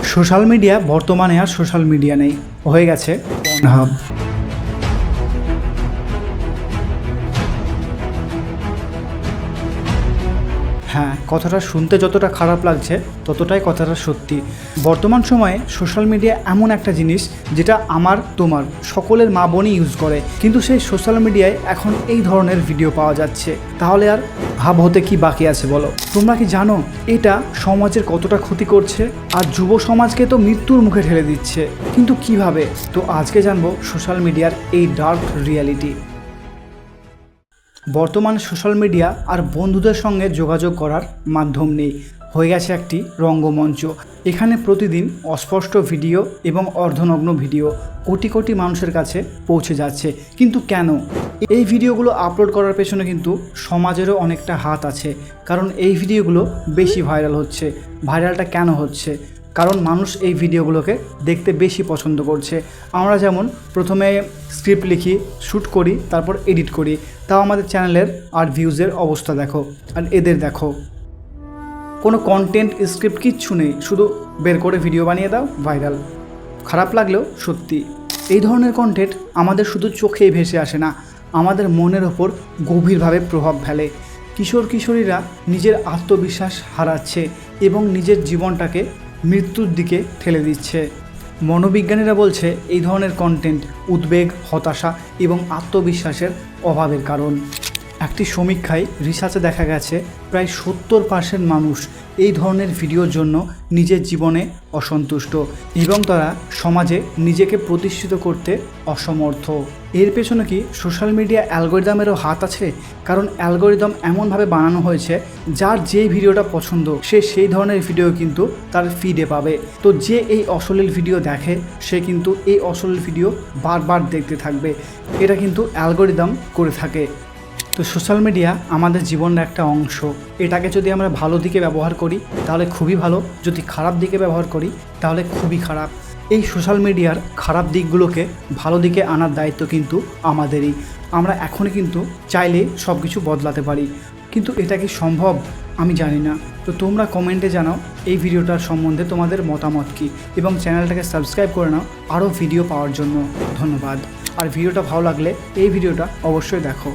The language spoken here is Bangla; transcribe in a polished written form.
সোশ্যাল মিডিয়া বর্তমানে আর সোশ্যাল মিডিয়া নেই, হয়ে গেছে পর্নহাব। হ্যাঁ, কথাটা শুনতে যতটা খারাপ লাগছে ততটাই কথাটা সত্যি। বর্তমান সময়ে সোশ্যাল মিডিয়া এমন একটা জিনিস যেটা আমার তোমার সকলের মা বোনই ইউজ করে, কিন্তু সেই সোশ্যাল মিডিয়ায় এখন এই ধরনের ভিডিও পাওয়া যাচ্ছে। তাহলে আর ভাব হতে কি বাকি আছে বলো? তোমরা কি জানো এটা সমাজের কতটা ক্ষতি করছে? আর যুব সমাজকে তো মৃত্যুর মুখে ঠেলে দিচ্ছে, কিন্তু কিভাবে? তো আজকে জানবো সোশ্যাল মিডিয়ার এই ডার্ক রিয়ালিটি। বর্তমানে সোশ্যাল মিডিয়া আর বন্ধুদের সঙ্গে যোগাযোগ করার মাধ্যম নেই, হয়ে গেছে একটি রঙ্গমঞ্চ। এখানে প্রতিদিন অস্পষ্ট ভিডিও এবং অর্ধনগ্ন ভিডিও কোটি কোটি মানুষের কাছে পৌঁছে যাচ্ছে। কিন্তু কেন? এই ভিডিওগুলো আপলোড করার পেছনে কিন্তু সমাজেরও অনেকটা হাত আছে, কারণ এই ভিডিওগুলো বেশি ভাইরাল হচ্ছে। ভাইরালটা কেন হচ্ছে? কারণ মানুষ এই ভিডিওগুলোকে দেখতে বেশি পছন্দ করছে। আমরা যেমন প্রথমে স্ক্রিপ্ট লিখি, শ্যুট করি, তারপর এডিট করি, তাও আমাদের চ্যানেলের আর ভিউজের অবস্থা দেখো। আর এদের দেখো, কোনো কন্টেন্ট স্ক্রিপ্ট কিচ্ছু নেই, শুধু বের করে ভিডিও বানিয়ে দাও, ভাইরাল। খারাপ লাগলেও সত্যি, এই ধরনের কন্টেন্ট আমাদের শুধু চোখেই ভেসে আসে না, আমাদের মনের ওপর গভীরভাবে প্রভাব ফেলে। কিশোর কিশোরীরা নিজের আত্মবিশ্বাস হারাচ্ছে এবং নিজের জীবনটাকে মৃত্যুর দিকে ঠেলে দিচ্ছে। মনোবিজ্ঞানীরা বলছে এই ধরনের কন্টেন্ট উদ্বেগ, হতাশা এবং আত্মবিশ্বাসের অভাবের কারণ। একটি সমীক্ষায় রিসার্চে দেখা গেছে প্রায় 70% মানুষ এই ধরনের ভিডিওর জন্য নিজের জীবনে অসন্তুষ্ট এবং তারা সমাজে নিজেকে প্রতিষ্ঠিত করতে অসমর্থ। এর পেছনে কি সোশ্যাল মিডিয়া অ্যালগরিদমেরও হাত আছে? কারণ অ্যালগরিদম এমনভাবে বানানো হয়েছে, যার যেই ভিডিওটা পছন্দ সে সেই ধরনের ভিডিও কিন্তু তার ফিডে পাবে। তো যে এই অশ্লীল ভিডিও দেখে সে কিন্তু এই অশ্লীল ভিডিও বারবার দেখতে থাকবে। এটা কিন্তু অ্যালগরিদম করে থাকে। তো সোশ্যাল মিডিয়া আমাদের জীবনের একটা অংশ। এটাকে যদি আমরা ভালো দিকে ব্যবহার করি তাহলে খুবই ভালো, যদি খারাপ দিকে ব্যবহার করি তাহলে খুবই খারাপ। এই সোশ্যাল মিডিয়ার খারাপ দিকগুলোকে ভালো দিকে আনার দায়িত্ব কিন্তু আমাদেরই। আমরা এখনই কিন্তু চাইলে সব কিছু বদলাতে পারি, কিন্তু এটা কি সম্ভব? আমি জানি না। তো তোমরা কমেন্টে জানাও এই ভিডিওটার সম্বন্ধে তোমাদের মতামত কী, এবং চ্যানেলটাকে সাবস্ক্রাইব করে নাও আরও ভিডিও পাওয়ার জন্য। ধন্যবাদ। আর ভিডিওটা ভালো লাগলে এই ভিডিওটা অবশ্যই দেখো।